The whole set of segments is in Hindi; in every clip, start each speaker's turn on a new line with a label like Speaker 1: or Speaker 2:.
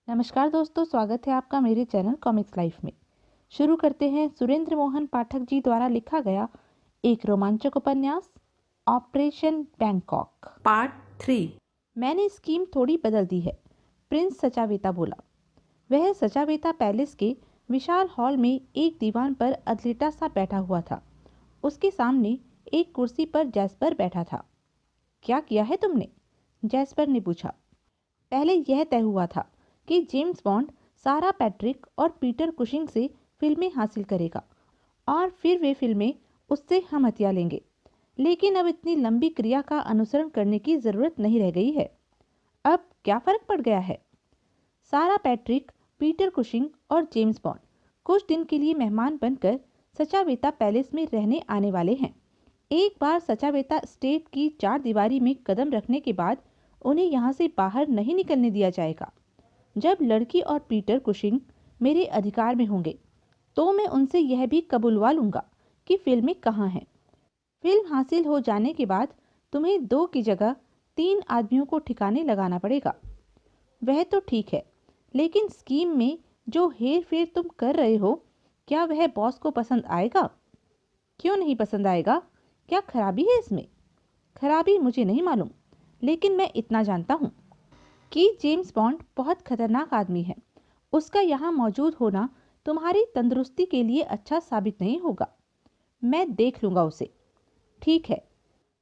Speaker 1: नमस्कार दोस्तों, स्वागत है आपका मेरे चैनल कॉमिक्स लाइफ में। शुरू करते हैं सुरेंद्र मोहन पाठक जी द्वारा लिखा गया एक रोमांचक उपन्यास ऑपरेशन बैंकॉक
Speaker 2: पार्ट 3।
Speaker 1: मैंने स्कीम थोड़ी बदल दी है, प्रिंस सचावेता बोला। वह सचावेता पैलेस के विशाल हॉल में एक दीवान पर अधलेटा सा बैठा हुआ था। उसके सामने एक कुर्सी पर जैस्पर बैठा था। क्या किया है तुमने? जैस्पर ने पूछा। पहले यह तय हुआ था कि जेम्स बॉन्ड सारा पैट्रिक और पीटर कुशिंग से फिल्में हासिल करेगा और फिर वे फिल्में उससे हम हथिया लेंगे। लेकिन अब इतनी लंबी क्रिया का अनुसरण करने की जरूरत नहीं रह गई है। अब क्या फर्क पड़ गया है? सारा पैट्रिक, पीटर कुशिंग और जेम्स बॉन्ड कुछ दिन के लिए मेहमान बनकर सचावेता पैलेस में रहने आने वाले हैं। एक बार सचावेता स्टेट की चार दीवारी में कदम रखने के बाद उन्हें यहाँ से बाहर नहीं निकलने दिया जाएगा। जब लड़की और पीटर कुशिंग मेरे अधिकार में होंगे तो मैं उनसे यह भी कबूलवा लूंगा कि फिल्में कहाँ हैं। फिल्म हासिल हो जाने के बाद तुम्हें 2 की जगह 3 आदमियों को ठिकाने लगाना पड़ेगा। वह तो ठीक है, लेकिन स्कीम में जो हेर फेर तुम कर रहे हो, क्या वह बॉस को पसंद आएगा? क्यों नहीं पसंद आएगा? क्या खराबी है इसमें? खराबी मुझे नहीं मालूम, लेकिन मैं इतना जानता हूँ कि जेम्स बॉन्ड बहुत खतरनाक आदमी है। उसका यहाँ मौजूद होना तुम्हारी तंदुरुस्ती के लिए अच्छा साबित नहीं होगा। मैं देख लूंगा उसे। ठीक है,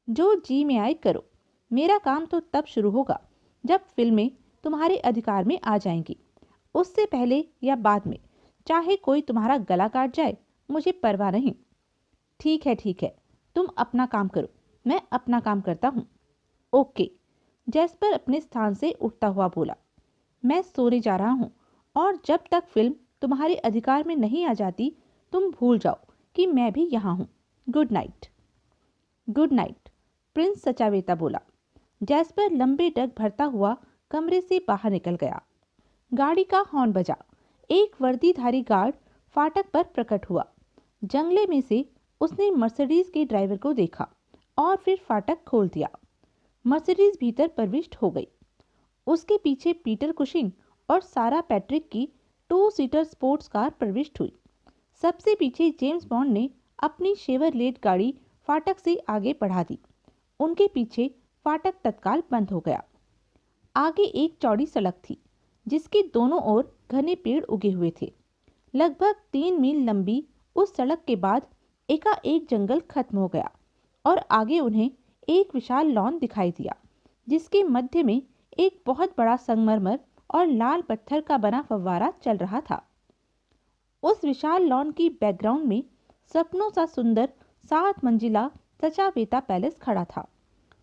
Speaker 1: जो जी में आए करो। मेरा काम तो तब शुरू होगा जब फिल्में तुम्हारे अधिकार में आ जाएंगी। उससे पहले या बाद में, चाहे कोई तुम्हारा गला काट जाए, मुझे परवाह नहीं। ठीक है, तुम अपना काम करो, मैं अपना काम करता हूँ। ओके, जैस्पर अपने स्थान से उठता हुआ बोला। मैं सोने जा रहा हूँ और जब तक फिल्म तुम्हारे अधिकार में नहीं आ जाती तुम भूल जाओ कि मैं भी यहाँ हूँ। Good night. Good night, Prince सचावेता बोला। जैस्पर लंबे डग भरता हुआ कमरे से बाहर निकल गया। गाड़ी का हॉर्न बजा। एक वर्दीधारी गार्ड फाटक पर प्रकट हुआ। जंगले में से उसने मर्सिडीज के ड्राइवर को देखा और फिर फाटक खोल दिया। मर्सिडीज भीतर प्रविष्ट हो गई। उसके पीछे पीटर कुशिंग और सारा पैट्रिक की 2 सीटर स्पोर्ट्स कार प्रविष्ट हुई। सबसे पीछे जेम्स बॉन्ड ने अपनी शेवरलेट गाड़ी फाटक से आगे बढ़ा दी। उनके पीछे फाटक तत्काल बंद हो गया। आगे एक चौड़ी सड़क थी जिसके दोनों ओर घने पेड़ उगे हुए थे। लगभग 3 मील लंबी उस सड़क के बाद एकाएक जंगल खत्म हो गया और आगे उन्हें एक विशाल लॉन दिखाई दिया जिसके मध्य में एक बहुत बड़ा संगमरमर और लाल पत्थर का बना फव्वारा चल रहा था। उस विशाल लॉन की बैकग्राउंड में सपनों सा सुंदर 7 मंजिला सचावेता पैलेस खड़ा था।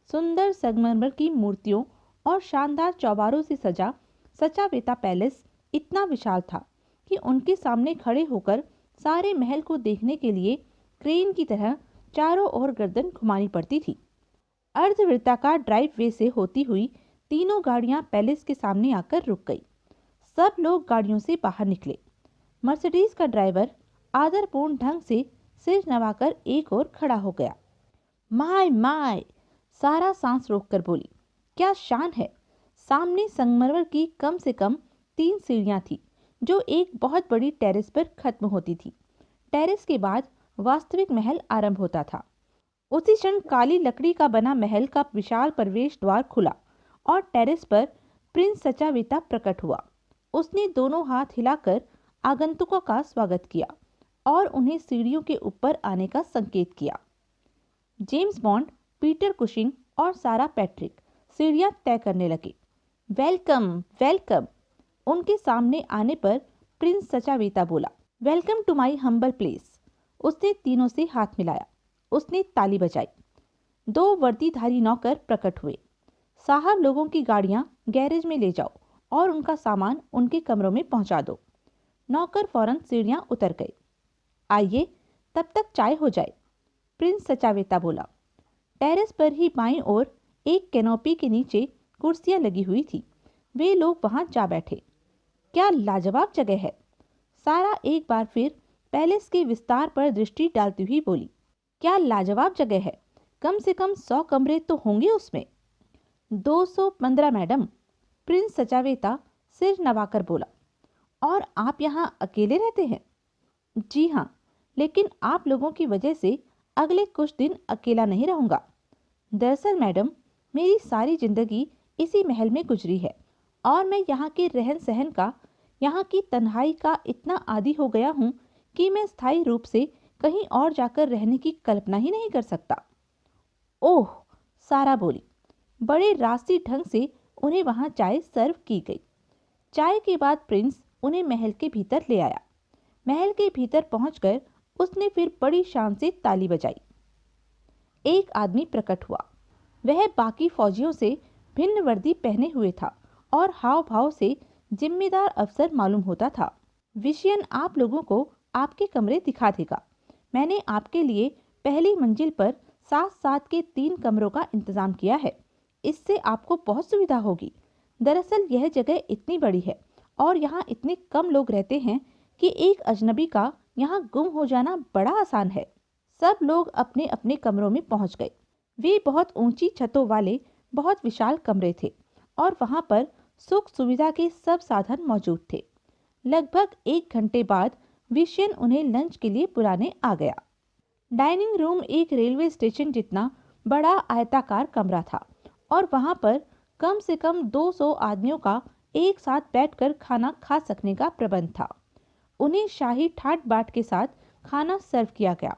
Speaker 1: सुंदर संगमरमर की मूर्तियों और शानदार चौबारों से सजा सचावेता पैलेस इतना विशाल था कि उनके सामने खड़े होकर सारे महल को देखने के लिए क्रेन की तरह चारों ओर गर्दन घुमानी पड़ती थी। अर्धवृत्ताकार ड्राइव वे से होती हुई तीनों गाड़ियां पैलेस के सामने आकर रुक गई। सब लोग गाड़ियों से बाहर निकले। मर्सिडीज का ड्राइवर आदरपूर्ण ढंग से सिर नवाकर एक ओर खड़ा हो गया। माय माय, सारा सांस रोककर बोली। क्या शान है! सामने संगमरमर की कम से कम 3 सीढ़ियां थी जो एक बहुत बड़ी टेरेस पर खत्म होती थी। टेरेस के बाद वास्तविक महल आरंभ होता था। उसी क्षण काली लकड़ी का बना महल का विशाल प्रवेश द्वार खुला और टेरेस पर प्रिंस सचावेता प्रकट हुआ। उसने दोनों हाथ हिलाकर आगंतुकों का स्वागत किया और उन्हें सीढ़ियों के ऊपर आने का संकेत किया। जेम्स बॉन्ड, पीटर कुशिंग और सारा पैट्रिक सीढ़ियां तय करने लगे। Welcome welcome. उनके सामने आने पर प्रिंस सचावेता बोला, welcome to my humble place. उसने तीनों से हाथ मिलाया। उसने ताली बजाई। 2 वर्दीधारी नौकर प्रकट हुए। साहब, लोगों की गाड़ियां गैरेज में ले जाओ और उनका सामान उनके कमरों में पहुंचा दो। नौकर फौरन सीढ़ियां उतर गए। आइए, तब तक चाय हो जाए, प्रिंस सचावेता बोला। टेरेस पर ही बाईं ओर एक कैनोपी के नीचे कुर्सियां लगी हुई थी। वे लोग वहां जा बैठे। क्या लाजवाब जगह है! सारा एक बार फिर पैलेस के विस्तार पर दृष्टि डालती हुई बोली। क्या लाजवाब जगह है! कम से कम 100 कमरे तो होंगे उसमें। 215 मैडम, प्रिंस सचावेता सिर नवाकर बोला, और आप यहाँ अकेले रहते हैं? जी हाँ, लेकिन आप लोगों की वजह से अगले कुछ दिन अकेला नहीं रहूंगा। दरअसल मैडम, मेरी सारी जिंदगी इसी महल में गुजरी है और मैं यहाँ के रहन सहन का, यहाँ की तन्हाई का इतना आदी हो गया हूँ कि मैं स्थायी रूप से कहीं और जाकर रहने की कल्पना ही नहीं कर सकता। ओह, सारा बोली। बड़े रास्ती ढंग से उन्हें वहां चाय सर्व की गई। चाय के बाद प्रिंस उन्हें महल के भीतर ले आया। महल के भीतर पहुंचकर उसने फिर बड़ी शान से ताली बजाई। एक आदमी प्रकट हुआ। वह बाकी फौजियों से भिन्न वर्दी पहने हुए था और हाव भाव से जिम्मेदार अफसर मालूम होता था। विषयन आप लोगों को आपके कमरे दिखा देगा। मैंने आपके लिए पहली मंजिल पर साथ साथ के 3 कमरों का इंतजाम किया है। इससे आपको बहुत सुविधा होगी। दरअसल यह जगह इतनी बड़ी है और यहाँ इतने कम लोग रहते हैं कि एक अजनबी का यहाँ गुम हो जाना बड़ा आसान है। सब लोग अपने अपने कमरों में पहुँच गए। वे बहुत ऊंची छतों वाले बहुत विशाल कमरे थे और वहाँ पर सुख सुविधा के सब साधन मौजूद थे। लगभग 1 घंटे बाद विषयन उन्हें लंच के लिए बुलाने आ गया। डाइनिंग रूम एक रेलवे स्टेशन जितना बड़ा आयताकार कमरा था और वहां पर कम से कम 200 आदमियों का एक साथ बैठकर खाना खा सकने का प्रबंध था। उन्हें शाही ठाट बाट के साथ खाना सर्व किया गया।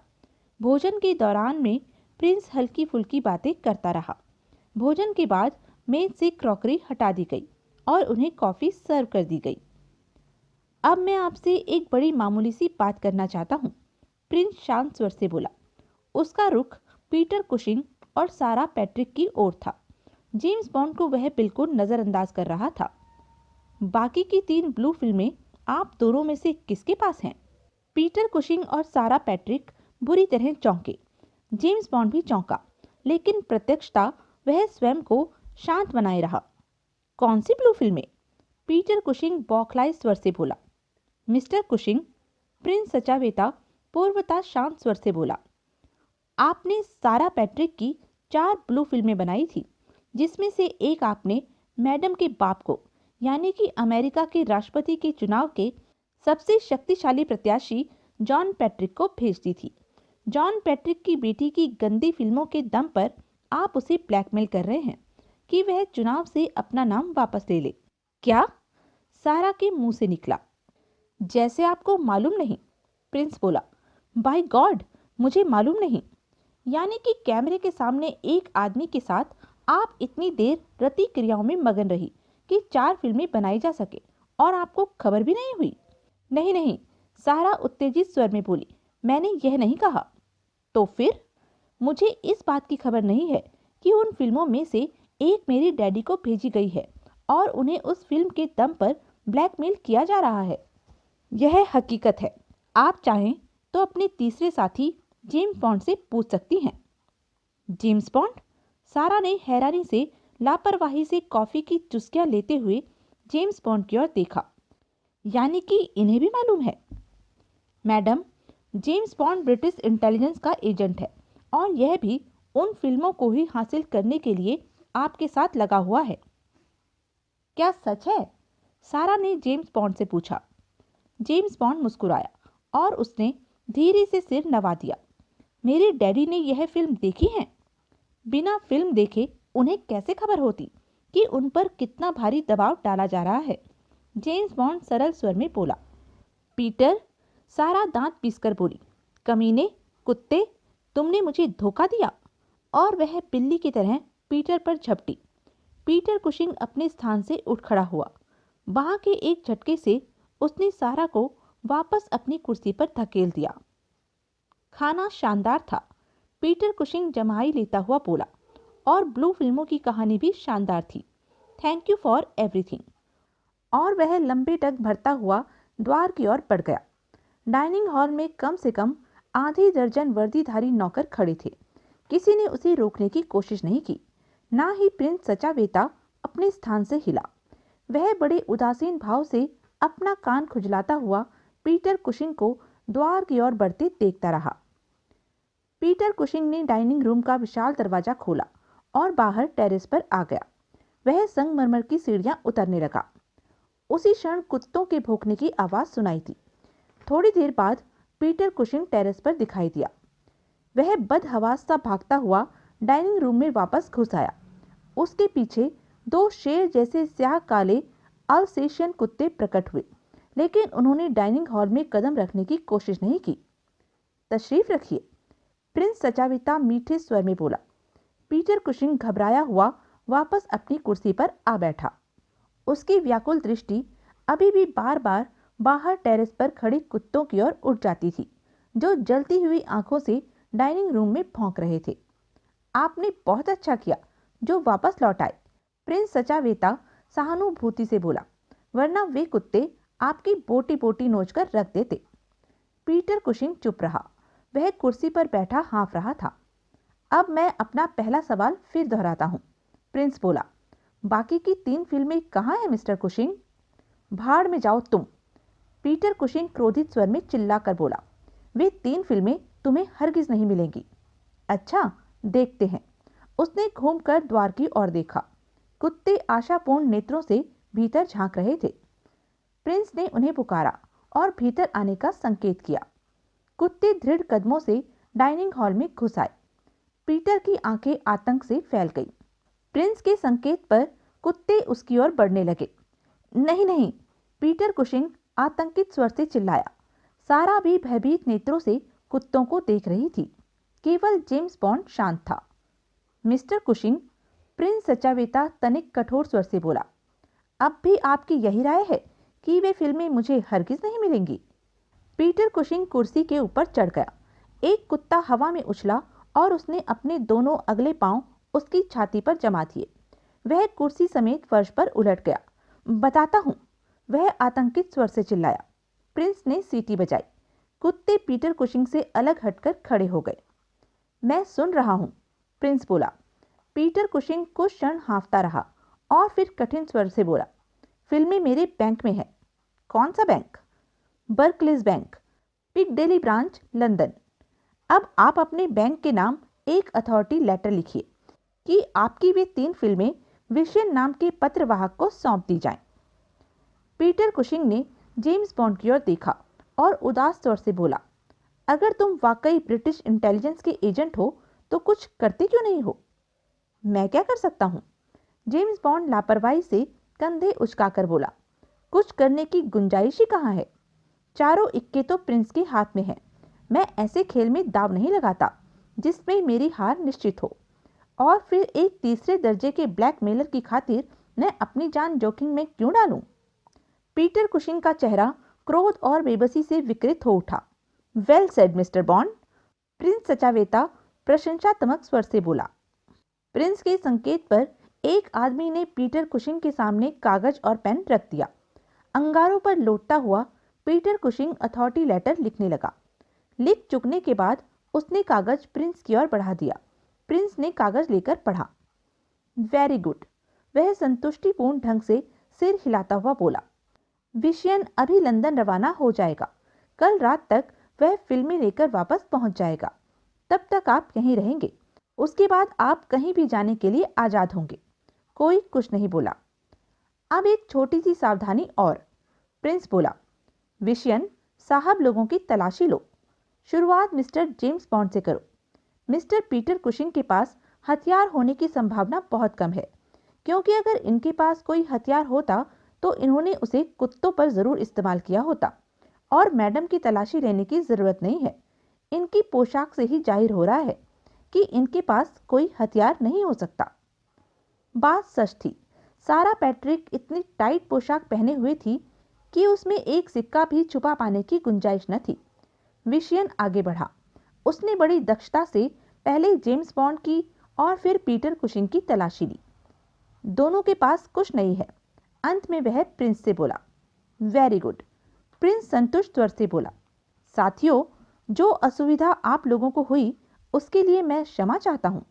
Speaker 1: भोजन के दौरान में प्रिंस हल्की फुल्की बातें करता रहा। भोजन के बाद मेज से क्रॉकरी हटा दी गई और उन्हें कॉफी सर्व कर दी गई। अब मैं आपसे एक बड़ी मामूली सी बात करना चाहता हूँ, प्रिंस शांत स्वर से बोला। उसका रुख पीटर कुशिंग और सारा पैट्रिक की ओर था। जेम्स बॉन्ड को वह बिल्कुल नजरअंदाज कर रहा था। बाकी की 3 ब्लू फिल्में आप दोनों में से किसके पास हैं? पीटर कुशिंग और सारा पैट्रिक बुरी तरह चौंके। जेम्स बॉन्ड भी चौंका, लेकिन प्रत्यक्षता वह स्वयं को शांत बनाए रहा। कौन सी ब्लू फिल्में? पीटर कुशिंग बौखलाए स्वर से बोला। मिस्टर कुशिंग, प्रिंस सचावेता पूर्वता शांत स्वर से बोला, आपने सारा पैट्रिक की 4 ब्लू फिल्में बनाई थी, जिसमें से एक आपने मैडम के बाप को, यानी कि अमेरिका के राष्ट्रपति के चुनाव के सबसे शक्तिशाली प्रत्याशी जॉन पैट्रिक को भेज दी थी। जॉन पैट्रिक की बेटी की गंदी फिल्मों के दम पर आप उसे ब्लैकमेल कर रहे हैं कि वह चुनाव से अपना नाम वापस ले ले। क्या? सारा के मुंह से निकला। जैसे आपको मालूम नहीं, प्रिंस बोला। बाय गॉड, मुझे मालूम नहीं। यानी कि कैमरे के सामने एक आदमी के साथ आप इतनी देर रति क्रियाओं में मगन रही कि 4 फिल्में बनाई जा सके और आपको खबर भी नहीं हुई? नहीं नहीं, सारा उत्तेजित स्वर में बोली, मैंने यह नहीं कहा। तो फिर? मुझे इस बात की खबर नहीं है कि उन फिल्मों में से एक मेरी डैडी को भेजी गई है और उन्हें उस फिल्म के दम पर ब्लैकमेल किया जा रहा है। यह हकीकत है। आप चाहें तो अपने तीसरे साथी जेम्स बॉन्ड से पूछ सकती हैं। James bond? सारा ने हैरानी से लापरवाही से कॉफी की चुस्कियां लेते हुए जेम्स बॉन्ड की ओर देखा। यानी कि इन्हें भी मालूम है? Madam, James bond British intelligence का एजेंट है और यह भी उन फिल्मों को ही हासिल करने के लिए आपके साथ लगा हुआ है। क्या सच है? सारा ने जेम्स बॉन्ड से पूछा। जेम्स बॉन्ड मुस्कुराया और उसने धीरे से सिर नवा दिया। मेरे डैडी ने यह फिल्म देखी है। बिना फिल्म देखे उन्हें कैसे खबर होती कि उन पर कितना भारी दबाव डाला जा रहा है? जेम्स बॉन्ड सरल स्वर में बोला। पीटर, सारा दांत पीसकर बोली, कमीने, कुत्ते, तुमने मुझे धोखा दिया। और वह बिल्ली की तरह पीटर पर झपटी। पीटर कुशिंग अपने स्थान से उठ खड़ा हुआ। वहां के एक झटके से उसने सारा को वापस अपनी कुर्सी पर धकेल दिया। खाना शानदार था, पीटर कुशिंग जमाई लेता हुआ बोला, और ब्लू फिल्मों की कहानी भी शानदार थी। Thank you for everything. और वह लंबे टक भरता हुआ द्वार की ओर बढ़ गया। डाइनिंग हॉल में कम से कम आधी दर्जन वर्दीधारी नौकर खड़े थे। किसी ने उसे रोकने की कोशिश नहीं की, ना ही प्रिंस सचावेता अपने स्थान से हिला। वह बड़े उदासीन भाव से अपना कान खुजलाता हुआ पीटर कुशिंग को द्वार की ओर बढ़ते देखता रहा। पीटर कुशिंग ने डाइनिंग रूम का विशाल दरवाजा खोला और बाहर टेरेस पर आ गया। वह संगमरमर की सीढ़ियां उतरने लगा। उसी क्षण कुत्तों के भौंकने की आवाज सुनाई थी। थोड़ी देर बाद पीटर कुशिंग टेरेस पर दिखाई दिया। वह बदहवास सा भागता हुआ डाइनिंग रूम में वापस घुस आया। उसके पीछे दो शेर जैसे स्याह काले अल्सेशियन कुत्ते प्रकट हुए, लेकिन उन्होंने डाइनिंग हॉल में कदम रखने की कोशिश नहीं की। तशरीफ रखिए, प्रिंस सचाविता मीठे स्वर में बोला। पीटर कुशिंग घबराया हुआ वापस अपनी कुर्सी पर आ बैठा। उसकी व्याकुल दृष्टि अभी भी बार बार बाहर टेरेस पर खड़े कुत्तों की ओर उठ जाती थी, जो जलती हुई आंखों से डाइनिंग रूम में भौंक रहे थे। आपने बहुत अच्छा किया जो वापस लौट आए, प्रिंस सचावेता सहानुभूति से बोला, वरना वे कुत्ते आपकी बोटी बोटी नोच कर रख देते। पीटर कुशिंग चुप रहा। वह कुर्सी पर बैठा हाँफ रहा था। अब मैं अपना पहला सवाल फिर दोहराता हूँ, प्रिंस बोला। बाकी की 3 फिल्में कहाँ हैं मिस्टर कुशिंग? भाड़ में जाओ तुम, पीटर कुशिंग क्रोधित स्वर में चिल्लाकर बोला। वे 3 फिल्में तुम्हें हरगिज नहीं मिलेंगी। अच्छा, देखते हैं। उसने घूमकर द्वार की ओर देखा। कुत्ते आशापूर्ण नेत्रों से भीतर झांक रहे थे। प्रिंस ने उन्हें पुकारा और भीतर आने का संकेत किया। कुत्ते दृढ़ कदमों से डाइनिंग हॉल में घुस आए। पीटर की आंखें आतंक से फैल गईं। प्रिंस के संकेत पर कुत्ते उसकी ओर बढ़ने लगे। नहीं नहीं, पीटर कुशिंग आतंकित स्वर से चिल्लाया। सारा भी भयभीत नेत्रों से कुत्तों को देख रही थी। केवल जेम्स बॉन्ड शांत था। मिस्टर कुशिंग, प्रिंस सचावेता तनिक कठोर स्वर से बोला, अब भी आपकी यही राय है कि वे फिल्में मुझे हरगिज नहीं मिलेंगी? पीटर कुशिंग कुर्सी के ऊपर चढ़ गया। एक कुत्ता हवा में उछला और उसने अपने दोनों अगले पांव उसकी छाती पर जमा दिए। वह कुर्सी समेत फर्श पर उलट गया। बताता हूं, वह आतंकित स्वर से चिल्लाया। प्रिंस ने सीटी बजाई। कुत्ते पीटर कुशिंग से अलग हटकर खड़े हो गए। मैं सुन रहा हूं, प्रिंस बोला। पीटर कुशिंग कुछ क्षण हाँफता रहा और फिर कठिन स्वर से बोला, फिल्में मेरे बैंक में है। कौन सा bank? Barclays bank, Piccadilly branch, London. अब आप अपने बैंक के नाम एक अथॉरिटी लेटर लिखिए कि आपकी वे 3 फिल्में विशियन नाम के पत्रवाहक को सौंप दी जाएं। पीटर कुशिंग ने जेम्स बॉन्ड की ओर देखा और उदास स्वर से बोला, अगर तुम वाकई ब्रिटिश इंटेलिजेंस के एजेंट हो तो कुछ करते क्यों नहीं हो? मैं क्या कर सकता हूं? जेम्स बॉन्ड लापरवाही से कंधे उचकाकर बोला, कुछ करने की गुंजाइश ही कहां है? चारों इक्के तो प्रिंस के हाथ में है। मैं ऐसे खेल में दाव नहीं लगाता जिसमें मेरी हार निश्चित हो। और फिर एक तीसरे दर्जे के ब्लैकमेलर की खातिर मैं अपनी जान जोखिम में क्यों डालूं? पीटर कुशिंग का चेहरा क्रोध और बेबसी से विकृत हो उठा। Well said Mister Bond, Prince सचावेता प्रशंसात्मक स्वर से बोला। प्रिंस के संकेत पर एक आदमी ने पीटर कुशिंग के सामने कागज और पेन रख दिया। अंगारों पर लौटता हुआ पीटर कुशिंग अथॉरिटी लेटर लिखने लगा। लिख चुकने के बाद उसने कागज प्रिंस की ओर बढ़ा दिया। प्रिंस ने कागज लेकर पढ़ा। वेरी गुड, वह संतुष्टिपूर्ण ढंग से सिर हिलाता हुआ बोला। विशियन अभी लंदन रवाना हो जाएगा। कल रात तक वह फिल्में लेकर वापस पहुंच जाएगा। तब तक आप यहीं रहेंगे। उसके बाद आप कहीं भी जाने के लिए आजाद होंगे। कोई कुछ नहीं बोला। अब एक छोटी सी सावधानी और, प्रिंस बोला। विशियन, साहब लोगों की तलाशी लो। शुरुआत मिस्टर जेम्स बॉन्ड से करो। मिस्टर पीटर कुशिंग के पास हथियार होने की संभावना बहुत कम है, क्योंकि अगर इनके पास कोई हथियार होता तो इन्होंने उसे कुत्तों पर जरूर इस्तेमाल किया होता। और मैडम की तलाशी लेने की जरूरत नहीं है। इनकी पोशाक से ही जाहिर हो रहा है कि इनके पास कोई हथियार नहीं हो सकता। बात सच थी। सारा पैट्रिक इतनी टाइट पोशाक पहने हुए थी कि उसमें एक सिक्का भी छुपा पाने की गुंजाइश न थी। विशियन आगे बढ़ा। उसने बड़ी दक्षता से पहले जेम्स बॉन्ड की और फिर पीटर कुशिंग की तलाशी ली। दोनों के पास कुछ नहीं है। अंत में वह प्रिंस से बोला। वेरी गुड, प्रिंस संतुष्ट स्वर से बोला। साथियों, जो असुविधा आप लोगों को हुई उसके लिए मैं क्षमा चाहता हूँ।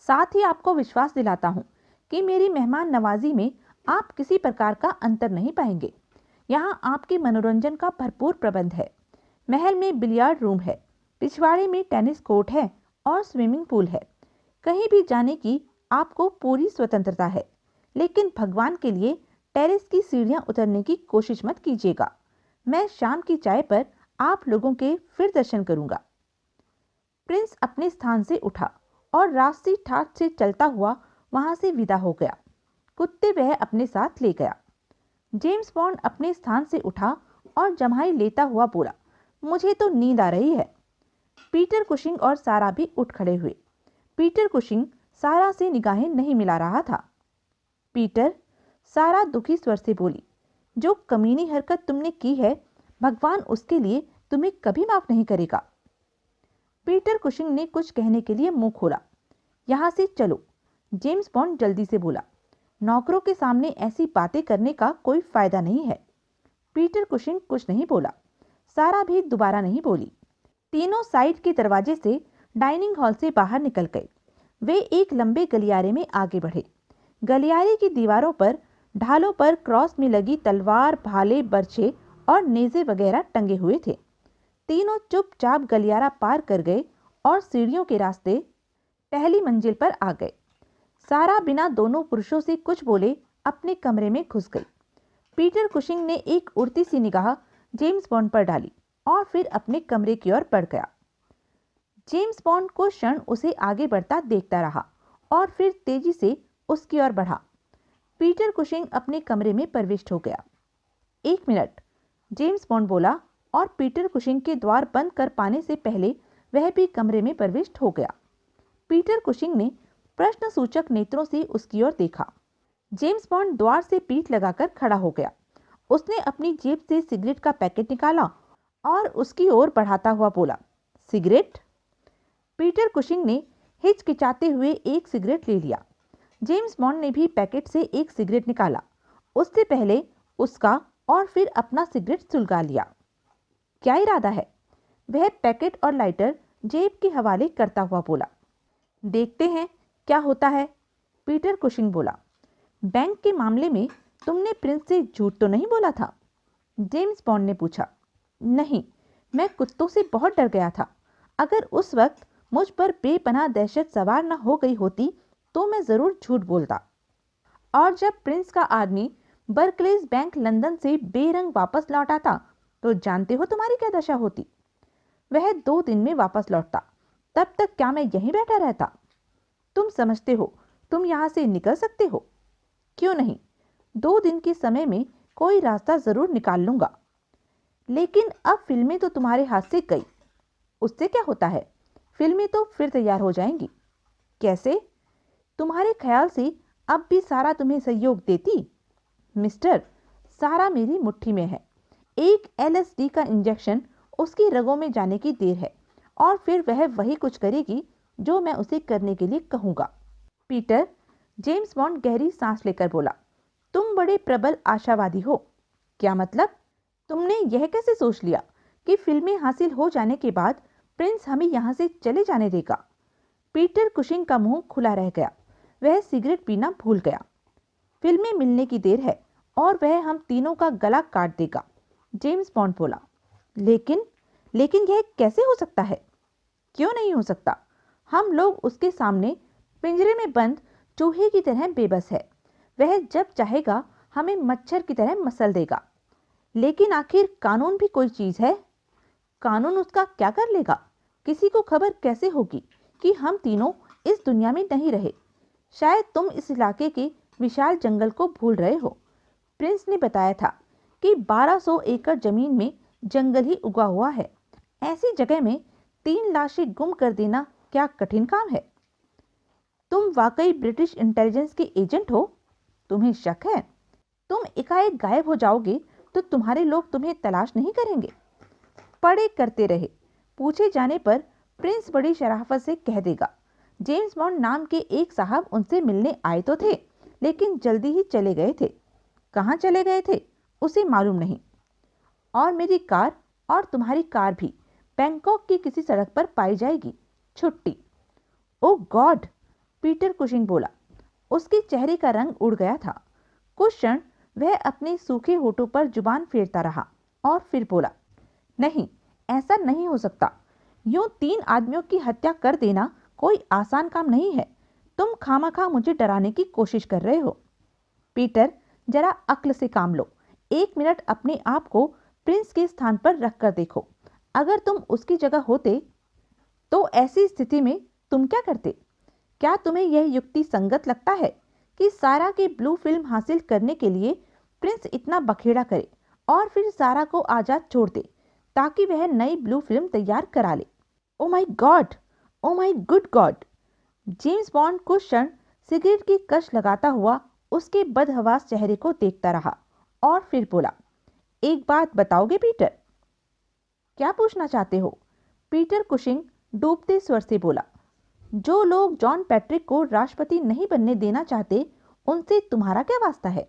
Speaker 1: साथ ही आपको विश्वास दिलाता हूँ कि मेरी मेहमान नवाजी में आप किसी प्रकार का अंतर नहीं पाएंगे। यहाँ आपके मनोरंजन का भरपूर प्रबंध है। महल में बिलियार्ड रूम है, पिछवाड़े में टेनिस कोर्ट है और स्विमिंग पूल है। कहीं भी जाने की आपको पूरी स्वतंत्रता है, लेकिन भगवान के लिए टेरेस की सीढ़ियां उतरने की कोशिश मत कीजिएगा। मैं शाम की चाय पर आप लोगों के फिर दर्शन करूंगा। प्रिंस अपने स्थान से उठा और रास्ती ठाठ से चलता हुआ वहां से विदा हो गया। कुत्ते वह अपने साथ ले गया। जेम्स बॉन्ड अपने स्थान से उठा और जम्हाई लेता हुआ बोला, मुझे तो नींद आ रही है। पीटर कुशिंग और सारा भी उठ खड़े हुए। पीटर कुशिंग सारा से निगाहें नहीं मिला रहा था। पीटर, सारा दुखी स्वर से बोली, जो कमीनी हरकत तुमने की है, भगवान उसके लिए तुम्हें कभी माफ नहीं करेगा। पीटर कुशिंग ने कुछ कहने के लिए मुंह खोला। यहां से चलो, जेम्स बॉन्ड जल्दी से बोला। नौकरों के सामने ऐसी बातें करने का कोई फायदा नहीं है। पीटर कुशिंग कुछ नहीं बोला। सारा भी दोबारा नहीं बोली। तीनों साइड के दरवाजे से डाइनिंग हॉल से बाहर निकल गए। वे एक लंबे गलियारे में आगे बढ़े। गलियारे की दीवारों पर ढालों पर क्रॉस में लगी तलवार, भाले, बर्छे और नेज़े वगैरह टंगे हुए थे। तीनों चुपचाप गलियारा पार कर गए और सीढ़ियों के रास्ते पहली मंजिल पर आ गए। सारा बिना दोनों पुरुषों से कुछ बोले अपने कमरे में घुस गई। पीटर कुशिंग ने एक उड़ती सी निगाह जेम्स बॉन्ड पर डाली और फिर अपने कमरे की ओर बढ़ गया। जेम्स बॉन्ड कुछ क्षण उसे आगे बढ़ता देखता रहा और फिर तेजी से उसकी ओर बढ़ा। पीटर कुशिंग अपने कमरे में प्रविष्ट हो गया। 1 मिनट, जेम्स बॉन्ड बोला और पीटर कुशिंग के द्वार बंद कर पाने से पहले वह भी कमरे में प्रविष्ट हो गया। पीटर कुशिंग ने प्रश्न सूचक नेत्रों से उसकी ओर देखा। जेम्स बॉन्ड द्वार से पीठ लगाकर खड़ा हो गया। उसने अपनी जेब से सिगरेट का पैकेट निकाला और उसकी ओर बढ़ाता हुआ बोला, सिगरेट? पीटर कुशिंग ने हिचकिचाते हुए एक सिगरेट ले लिया। जेम्स बॉन्ड ने भी पैकेट से एक सिगरेट निकाला। उससे पहले उसका और फिर अपना सिगरेट सुलगा लिया। क्या इरादा है? वह पैकेट और लाइटर जेब के हवाले करता हुआ बोला। देखते हैं क्या होता है, पीटर कुशिंग बोला। बैंक के मामले में तुमने प्रिंस से झूठ तो नहीं बोला था? जेम्स बॉन्ड ने पूछा। नहीं, मैं कुत्तों से बहुत डर गया था। अगर उस वक्त मुझ पर बेपनाह दहशत सवार न हो गई होती तो मैं जरूर झूठ बोलता। और जब प्रिंस का आदमी बर्कलेज बैंक लंदन से बेरंग वापस लौट आता तो जानते हो तुम्हारी क्या दशा होती? वह 2 दिन में वापस लौटता। तब तक क्या मैं यहीं बैठा रहता? तुम समझते हो तुम यहां से निकल सकते हो? क्यों नहीं, 2 दिन के समय में कोई रास्ता जरूर निकाल लूंगा। लेकिन अब फिल्में तो तुम्हारे हाथ से गई। उससे क्या होता है? फिल्में तो फिर तैयार हो जाएंगी। कैसे? तुम्हारे ख्याल से अब भी सारा तुम्हें सहयोग देती? मिस्टर, सारा मेरी मुट्ठी में है। एक LSD का इंजेक्शन उसकी रगों में जाने की देर है और फिर वह वही कुछ करेगी जो मैं उसे करने के लिए कहूंगा। पीटर, जेम्स बॉन्ड गहरी सांस लेकर बोला, तुम बड़े प्रबल आशावादी हो। क्या मतलब? तुमने यह कैसे सोच लिया कि फिल्में हासिल हो जाने के बाद प्रिंस हमें यहाँ से चले जाने देगा? पीटर कुशिंग का मुंह खुला रह गया। वह सिगरेट पीना भूल गया। फिल्में मिलने की देर है और वह हम तीनों का गला काट देगा, जेम्स बॉन्ड बोला। लेकिन यह कैसे हो सकता है? क्यों नहीं हो सकता? हम लोग उसके सामने पिंजरे में बंद चूहे की तरह बेबस है। वह जब चाहेगा हमें मच्छर की तरह मसल देगा। लेकिन आखिर कानून भी कोई चीज है। कानून उसका क्या कर लेगा? किसी को खबर कैसे होगी कि हम तीनों इस दुनिया में नहीं रहे? शायद तुम इस इलाके के विशाल जंगल को भूल रहे हो। प्रिंस ने बताया था कि 1200 एकड़ जमीन में जंगल ही उगा हुआ है। ऐसी जगह में 3 लाशें गुम कर देना क्या कठिन काम है? तुम वाकई ब्रिटिश इंटेलिजेंस के एजेंट हो? तुम्हें शक है? तुम एकाएक गायब हो जाओगे तो तुम्हारे लोग तुम्हें तलाश नहीं करेंगे? पढ़े करते रहे। पूछे जाने पर प्रिंस बड़ी शराफत से कह देगा, जेम्स बॉन्ड नाम के एक साहब उनसे मिलने आए तो थे, लेकिन जल्दी ही चले गए थे। कहाँ चले गए थे उसे मालूम नहीं। और मेरी कार और तुम्हारी कार भी बैंकॉक की किसी सड़क पर पाई जाएगी। छुट्टी। ओह गॉड, पीटर कुशिंग बोला। उसके चेहरे का रंग उड़ गया था। कुछ क्षण वह अपने सूखे होठों पर जुबान फेरता रहा और फिर बोला, नहीं, ऐसा नहीं हो सकता। यूं 3 आदमियों की हत्या कर देना कोई आसान काम नहीं है। तुम खामखा मुझे डराने की कोशिश कर रहे हो। पीटर, जरा अक्ल से काम लो। 1 मिनट अपने आप को प्रिंस के स्थान पर रख कर देखो। अगर तुम उसकी जगह होते तो ऐसी स्थिति में तुम क्या करते? क्या तुम्हें यह युक्ति संगत लगता है कि सारा की ब्लू फिल्म हासिल करने के लिए प्रिंस इतना बखेड़ा करे और फिर सारा को आजाद छोड़ दे ताकि वह नई ब्लू फिल्म तैयार करा ले? Oh my God, oh my good God! James bond कुछ क्षण सिगरेट की कश लगाता हुआ उसके बदहवास चेहरे को देखता रहा और फिर बोला, एक बात बताओगे पीटर? क्या पूछना चाहते हो? पीटर कुशिंग डूबते स्वर से बोला। जो लोग जॉन पैट्रिक को राष्ट्रपति नहीं बनने देना चाहते उनसे तुम्हारा क्या वास्ता है?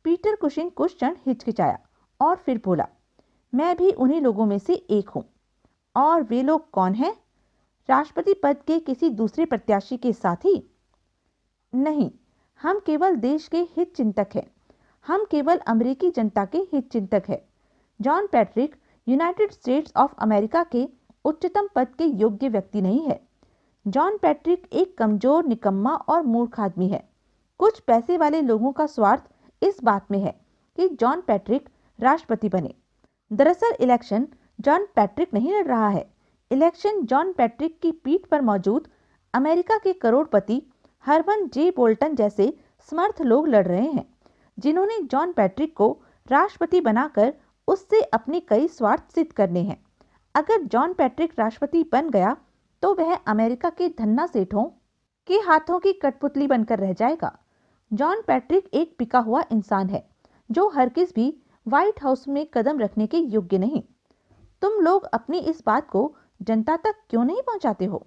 Speaker 1: पीटर कुशिंग कुछ क्षण हिचकिचाया और फिर बोला, मैं भी उन्हीं लोगों में से एक हूं। और वे लोग कौन हैं? राष्ट्रपति पद के किसी दूसरे प्रत्याशी के साथ ही? नहीं, हम केवल देश के हित चिंतक हैं। हम केवल अमेरिकी जनता के हित चिंतक हैं। John Patrick United states of America के उच्चतम पद के योग्य व्यक्ति नहीं है। जॉन पैट्रिक एक कमजोर, निकम्मा और मूर्ख आदमी है। कुछ पैसे वाले लोगों का स्वार्थ इस बात में है कि जॉन पैट्रिक राष्ट्रपति बने। दरअसल इलेक्शन जॉन पैट्रिक नहीं लड़ रहा है। इलेक्शन जॉन पैट्रिक की पीठ पर मौजूद अमेरिका के करोड़पति हरमन जे बोल्टन जैसे समर्थ लोग लड़ रहे हैं, जिन्होंने जॉन पैट्रिक को राष्ट्रपति बनाकर उससे अपने कई स्वार्थ सिद्ध करने हैं। अगर जॉन पैट्रिक राष्ट्रपति बन गया तो वह अमेरिका के धन्ना सेठों के हाथों की कठपुतली बनकर रह जाएगा। जॉन पैट्रिक एक बिका हुआ इंसान है जो हरगिज भी व्हाइट हाउस में कदम रखने के योग्य नहीं। तुम लोग अपनी इस बात को जनता तक क्यों नहीं पहुंचाते हो?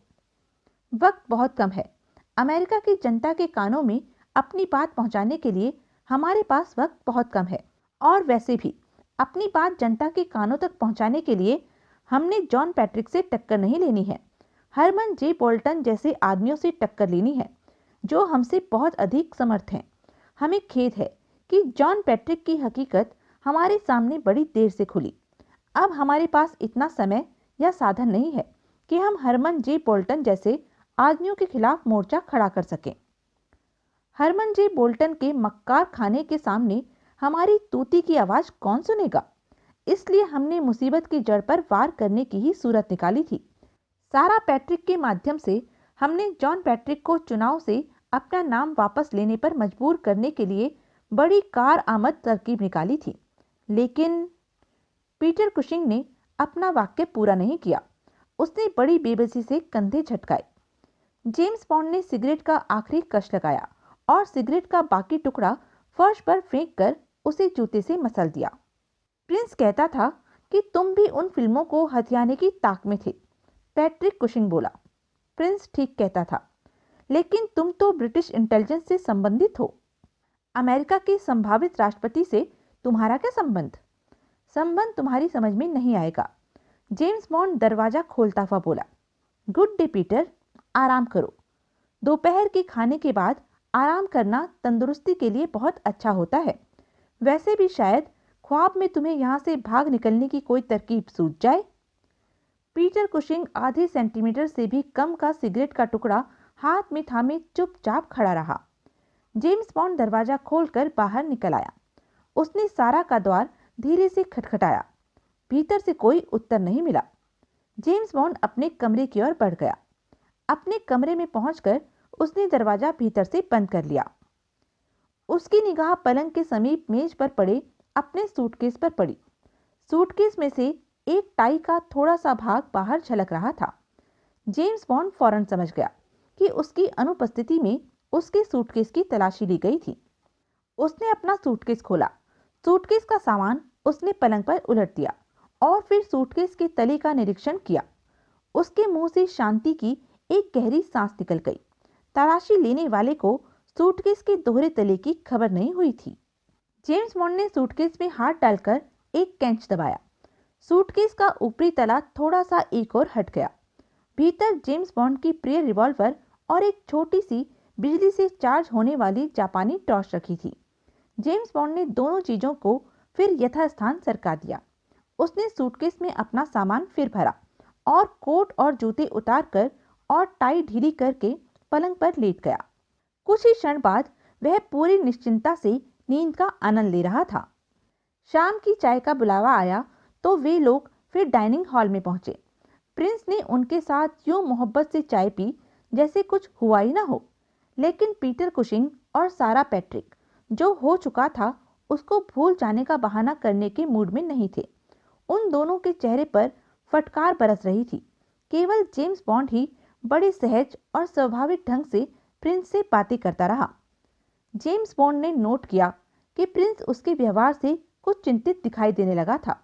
Speaker 1: वक्त बहुत कम है। अमेरिका की जनता के कानों में अपनी बात पहुंचाने के लिए हमारे पास वक्त बहुत कम है। और वैसे भी अपनी बात जनता के कानों तक पहुंचाने के लिए हमने जॉन पैट्रिक से टक्कर नहीं लेनी है। हरमन जे बोल्टन जैसे आदमियों से टक्कर लेनी है जो हमसे बहुत अधिक समर्थ हैं। हमें खेद है कि जॉन पैट्रिक की हकीकत हमारे सामने बड़ी देर से खुली। अब हमारे पास इतना समय या साधन नहीं है कि हम हरमन जे बोल्टन जैसे आदमियों के खिलाफ मोर्चा खड़ा कर सकें। हरमन जे बोल्टन के मक्कार खाने के सामने हमारी तूती की आवाज कौन सुनेगा? इसलिए हमने मुसीबत की जड़ पर वार करने की ही सूरत निकाली थी। सारा पैट्रिक के माध्यम से हमने जॉन पैट्रिक को चुनाव से अपना नाम वापस लेने पर मजबूर करने के लिए बड़ी कार आमद तरकीब निकाली थी। लेकिन पीटर कुशिंग ने अपना वाक्य पूरा नहीं किया। उसने बड़ी बेबसी से कंधे झटकाए। जेम्स बॉन्ड ने सिगरेट का आखिरी कश लगाया और सिगरेट का बाकी टुकड़ा फर्श पर फेंककर उसे जूते से मसल दिया। प्रिंस कहता था कि तुम भी उन फिल्मों को हथियाने की ताक में थे। पैट्रिक कुशिंग बोला। प्रिंस ठीक कहता था, लेकिन तुम तो ब्रिटिश इंटेलिजेंस से संबंधित हो। अमेरिका के संभावित राष्ट्रपति से तुम्हारा क्या संबंध? संबंध तुम्हारी समझ में नहीं आएगा। जेम्स बॉन्ड दरवाजा खोलता हुआ बोला। गुड डे पीटर, आराम करो। दोपहर के खाने के बाद आराम करना तंदुरुस्ती के लिए बहुत अच्छा होता है। वैसे भी शायद ख्वाब में तुम्हें यहाँ से भाग निकलने की कोई तरकीब सूझ जाए। पीटर कुशिंग आधे सेंटीमीटर से भी कम का सिगरेट का टुकड़ा हाथ में थामे चुपचाप खड़ा रहा। जेम्स बॉन्ड दरवाजा खोलकर बाहर निकल आया। उसने सारा का द्वार धीरे से खटखटाया। भीतर से कोई उत्तर नहीं मिला। जेम्स बॉन्ड अपने कमरे की ओर बढ़ गया। अपने कमरे में पहुंचकर उसने दरवाजा भीतर से बंद कर लिया। उसकी निगाह पलंग के समीप मेज पर पड़े अपने सूटकेस पर पड़ी। सूटकेस में से एक टाई का थोड़ा सा भाग बाहर झलक रहा था। जेम्स बॉन्ड फौरन समझ गया कि उसकी अनुपस्थिति में उसके सूटकेस की तलाशी ली गई थी। उसने अपना सूटकेस खोला। सूटकेस का सामान उसने पलंग पर उलट दिया और फिर सूटकेस के तले का निरीक्षण किया। उसके मुंह से शांति की एक गहरी सांस निकल गई। तलाशी लेने वाले को सूटकेस के दोहरे तले की खबर नहीं हुई थी। जेम्स बॉन्ड ने सूटकेस में हाथ डालकर एक कैंच दबाया। सूटकेस का ऊपरी तला थोड़ा सा एक और हट गया। भीतर जेम्स बॉन्ड की प्रिय रिवॉल्वर और एक छोटी सी बिजली से चार्ज होने वाली जापानी टॉर्च रखी थी। जेम्स बॉन्ड ने दोनों चीजों को फिर यथास्थान सरका दिया। उसने सूटकेस में अपना सामान फिर भरा और कोट और जूते उतारकर और टाई ढीली करके पलंग पर लेट गया। कुछ ही क्षण बाद वह पूरी निश्चिंतता से नींद का आनंद ले रहा था। शाम की चाय का बुलावा आया तो वे लोग फिर डाइनिंग हॉल में पहुंचे। प्रिंस ने उनके साथ यूं मोहब्बत से चाय पी जैसे कुछ हुआ ही ना हो। लेकिन पीटर कुशिंग और सारा पैट्रिक, जो हो चुका था उसको भूल जाने का बहाना करने के मूड में नहीं थे। उन दोनों के चेहरे पर फटकार बरस रही थी। केवल जेम्स बॉन्ड ही बड़े सहज और स्वाभाविक ढंग से प्रिंस से बातें करता रहा। जेम्स बॉन्ड ने नोट किया कि प्रिंस उसके व्यवहार से कुछ चिंतित दिखाई देने लगा था।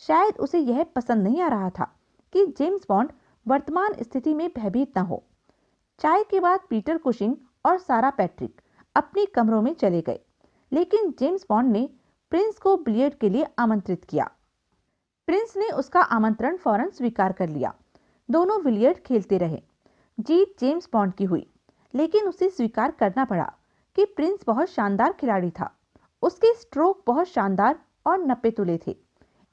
Speaker 1: शायद उसे यह पसंद नहीं आ रहा था कि जेम्स बॉन्ड वर्तमान स्थिति में भयभीत न हो। चाय के बाद पीटर कुशिंग और सारा पैट्रिक अपने कमरों में चले गए, लेकिन जेम्स बॉन्ड ने प्रिंस को बिलियर्ड के लिए आमंत्रित किया। प्रिंस ने उसका आमंत्रण फौरन स्वीकार कर लिया। दोनों बिलियर्ड खेलते रहे। जीत जेम्स बॉन्ड की हुई, लेकिन उसे स्वीकार करना पड़ा कि प्रिंस बहुत शानदार खिलाड़ी था। उसके स्ट्रोक बहुत शानदार और नपे तुले थे।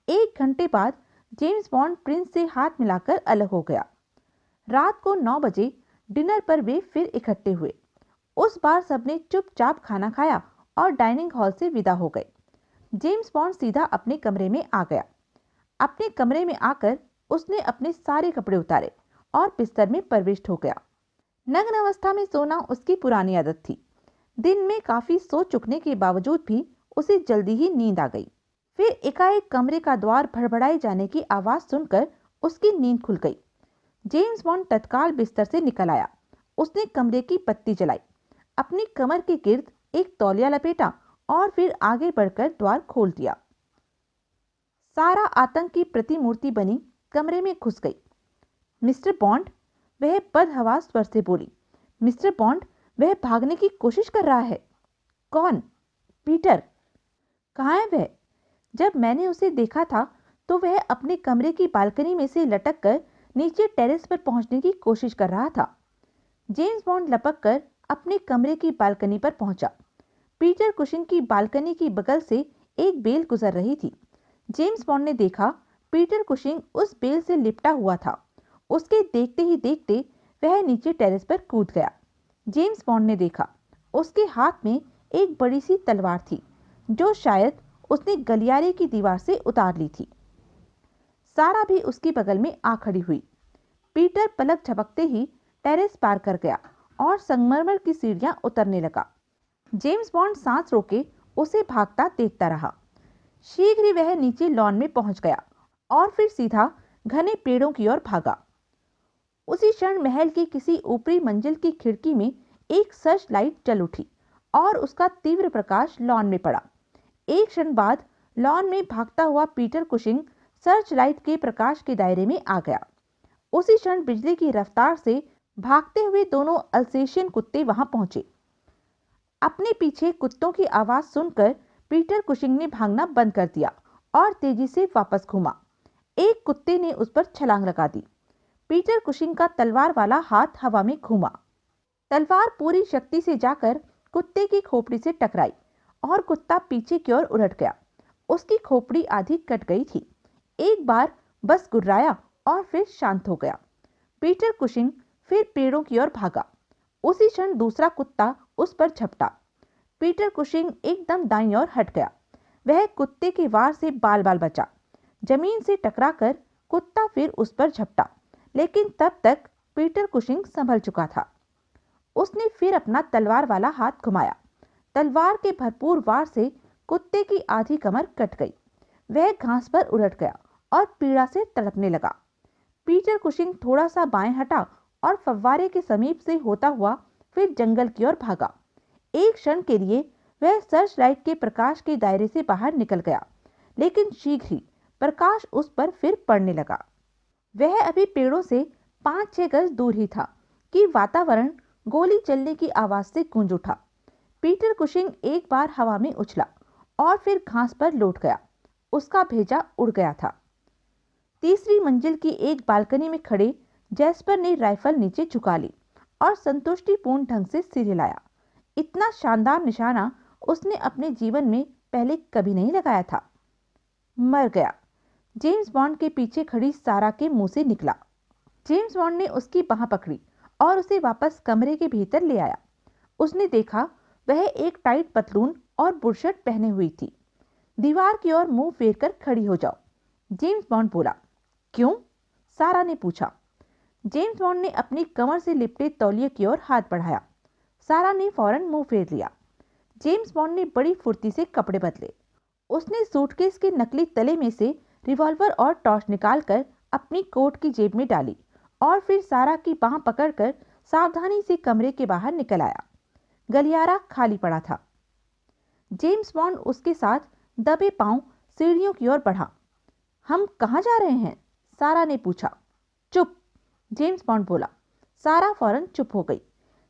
Speaker 1: 1 घंटे बाद जेम्स बॉन्ड प्रिंस से हाथ मिलाकर अलग हो गया। रात को 9 बजे डिनर पर वे फिर इकट्ठे हुए। उस बार सबने चुपचाप खाना खाया और डाइनिंग हॉल से विदा हो गए। जेम्स बॉन्ड सीधा अपने कमरे में आ गया। अपने कमरे में आकर उसने अपने सारे कपड़े उतारे और बिस्तर में प्रविष्ट हो गया। नग्न अवस्था में सोना उसकी पुरानी आदत थी। दिन में काफी सो चुकने के बावजूद भी उसे जल्दी ही नींद आ गई। फिर एकाएक कमरे का द्वार भड़बड़ाए जाने की आवाज सुनकर उसकी नींद खुल गई। जेम्स बॉन्ड तत्काल बिस्तर से निकल आया। उसने कमरे की बत्ती जलाई, अपनी कमर के गिर्द एक तौलिया लपेटा और फिर आगे बढ़कर द्वार खोल दिया। सारा आतंक की प्रतिमूर्ति बनी कमरे में घुस गई। मिस्टर बॉन्ड, वह बदहवास स्वर से बोली। मिस्टर बॉन्ड, वह भागने की कोशिश कर रहा है। कौन? पीटर। कहाँ है वह? जब मैंने उसे देखा था तो वह अपने कमरे की बालकनी में से लटक कर नीचे टेरेस पर पहुंचने की कोशिश कर रहा था। जेम्स बॉन्ड लपक कर अपने कमरे की बालकनी पर पहुंचा। पीटर कुशिंग की बालकनी की बगल से एक बेल गुजर रही थी। जेम्स बॉन्ड ने देखा पीटर कुशिंग उस बेल से लिपटा हुआ था। उसके देखते ही देखते वह नीचे टेरेस पर कूद गया। जेम्स बॉन्ड ने देखा उसके हाथ में एक बड़ी सी तलवार थी, जो शायद उसने गलियारे की दीवार से उतार ली थी। सारा भी उसके बगल में आ खड़ी हुई। पीटर पलक झपकते ही टेरेस पार कर गया और संगमरमर की सीढ़ियां उतरने लगा। जेम्स बॉन्ड सांस रोके उसे भागता देखता रहा। शीघ्र ही वह नीचे लॉन में पहुंच गया और फिर सीधा घने पेड़ों की ओर भागा। उसी क्षण महल की किसी ऊपरी मंजिल की खिड़की में एक सर्च लाइट जल उठी और उसका तीव्र प्रकाश लॉन में पड़ा। एक क्षण बाद लॉन में भागता हुआ पीटर कुशिंग सर्च लाइट के प्रकाश के दायरे में आ गया। उसी क्षण बिजली की रफ्तार से भागते हुए दोनों अल्सेशियन कुत्ते वहां पहुंचे। अपने पीछे कुत्तों की आवाज सुनकर पीटर कुशिंग ने भागना बंद कर दिया और तेजी से वापस घूमा। एक कुत्ते ने उस पर छलांग लगा दी। पीटर कुशिंग का तलवार वाला हाथ हवा में घूमा। तलवार पूरी शक्ति से जाकर कुत्ते की खोपड़ी से टकराई और कुत्ता पीछे की ओर उलट गया। उसकी खोपड़ी आधी कट गई थी। एक बार बस गुर्राया और फिर शांत हो गया। पीटर कुशिंग फिर पेड़ों की ओर भागा। उसी क्षण दूसरा कुत्ता उस पर झपटा। पीटर कुशिंग एकदम दाईं ओर हट गया। वह कुत्ते के वार से बाल बाल बचा। जमीन से टकराकर कुत्ता फिर उस पर झपटा, लेकिन तब तक पीटर कुशिंग संभल चुका था। उसने फिर अपना तलवार वाला हाथ घुमाया। तलवार के भरपूर वार से कुत्ते की आधी कमर कट गई। वह घास पर उलट गया और पीड़ा से तड़पने लगा। पीटर कुशिंग थोड़ा सा बाएं हटा और फव्वारे के समीप से होता हुआ फिर जंगल की ओर भागा। एक क्षण के लिए वह सर्च लाइट के प्रकाश के दायरे से बाहर निकल गया, लेकिन शीघ्र ही प्रकाश उस पर फिर पड़ने लगा। वह अभी पेड़ों से 5-6 गज दूर ही था कि वातावरण गोली चलने की आवाज से गूंज उठा। पीटर कुशिंग एक बार हवा में उछला और फिर घास पर लौट गया। उसका भेजा उड़ गया था। तीसरी मंजिल की एक बालकनी में खड़े जैस्पर ने राइफल नीचे झुका ली और संतुष्टिपूर्ण ढंग से सिर हिलाया। इतना शानदार निशाना उसने अपने जीवन में पहले कभी नहीं लगाया था। मर गया, जेम्स बॉन्ड के पीछे खड़ी सारा के मुंह से निकला। जेम्स बॉन्ड ने उसकी बाह पकड़ी और उसे वापस कमरे के भीतर ले आया। उसने देखा वह एक टाइट पतलून और बुशर्ट पहने हुई थी। दीवार की ओर मुंह फेर कर खड़ी हो जाओ, जेम्स बॉन्ड बोला। क्यों? सारा ने पूछा। जेम्स बॉन्ड ने अपनी कमर से लिपटे तौलिए की ओर हाथ बढ़ाया। सारा ने फौरन मुंह फेर लिया। जेम्स बॉन्ड ने बड़ी फुर्ती से कपड़े बदले। उसने सूटकेस के नकली तले में से रिवॉल्वर और टॉर्च निकालकर अपनी कोट की जेब में डाली और फिर सारा की बांह पकड़कर सावधानी से कमरे के बाहर निकल आया। गलियारा खाली पड़ा था। जेम्स बॉन्ड उसके साथ दबे पांव सीढ़ियों की ओर बढ़ा। हम कहाँ जा रहे हैं? सारा ने पूछा। चुप, जेम्स बॉन्ड बोला। सारा फौरन चुप हो गई।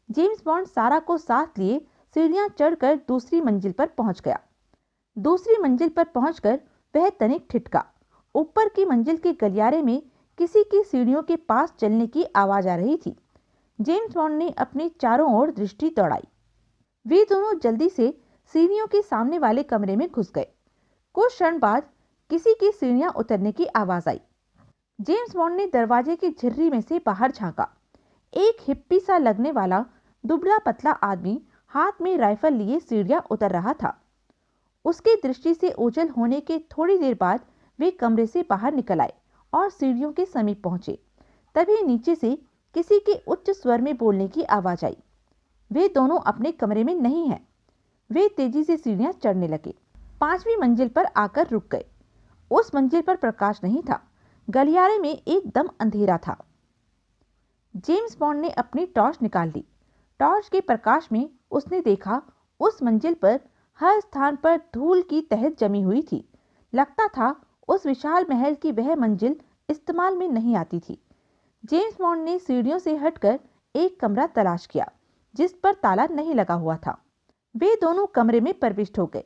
Speaker 1: जेम्स बॉन्ड सारा को साथ लिए सीढ़ियां चढ़कर दूसरी मंजिल पर पहुंच गया। दूसरी मंजिल पर पहुंचकर वह तनिक ठिठका। ऊपर की मंजिल के गलियारे में किसी की सीढ़ियों के पास चलने की आवाज आ रही थी। जेम्स बॉन्ड ने अपनी चारों ओर दृष्टि दौड़ाई। वे दोनों जल्दी से सीढ़ियों के सामने वाले कमरे में घुस गए। कुछ क्षण बाद किसी की सीढ़ियां उतरने की आवाज आई। जेम्स बॉन्ड ने दरवाजे की झिर्री में से बाहर झांका। एक हिप्पी सा लगने वाला दुबला पतला आदमी हाथ में राइफल लिए सीढ़ियां उतर रहा था। उसकी दृष्टि से ओझल होने के थोड़ी देर बाद वे कमरे से बाहर निकल आए और सीढ़ियों के समीप पहुंचे। तभी नीचे से किसी के उच्च स्वर में बोलने की आवाज आई। वे दोनों अपने कमरे में नहीं हैं। वे तेजी से सीढ़ियां चढ़ने लगे। 5वीं मंजिल पर आकर रुक गए। उस मंजिल पर प्रकाश नहीं था। गलियारे में एकदम अंधेरा था। जेम्स बॉन्ड ने अपनी टॉर्च निकाल ली। टॉर्च के प्रकाश में उसने देखा उस मंजिल पर हर स्थान पर धूल की तहत जमी हुई थी। लगता था उस विशाल महल की वह मंजिल इस्तेमाल में नहीं आती थी। जेम्स बॉन्ड ने सीढ़ियों से हटकर एक कमरा तलाश किया जिस पर ताला नहीं लगा हुआ था। वे दोनों कमरे में प्रविष्ट हो गए।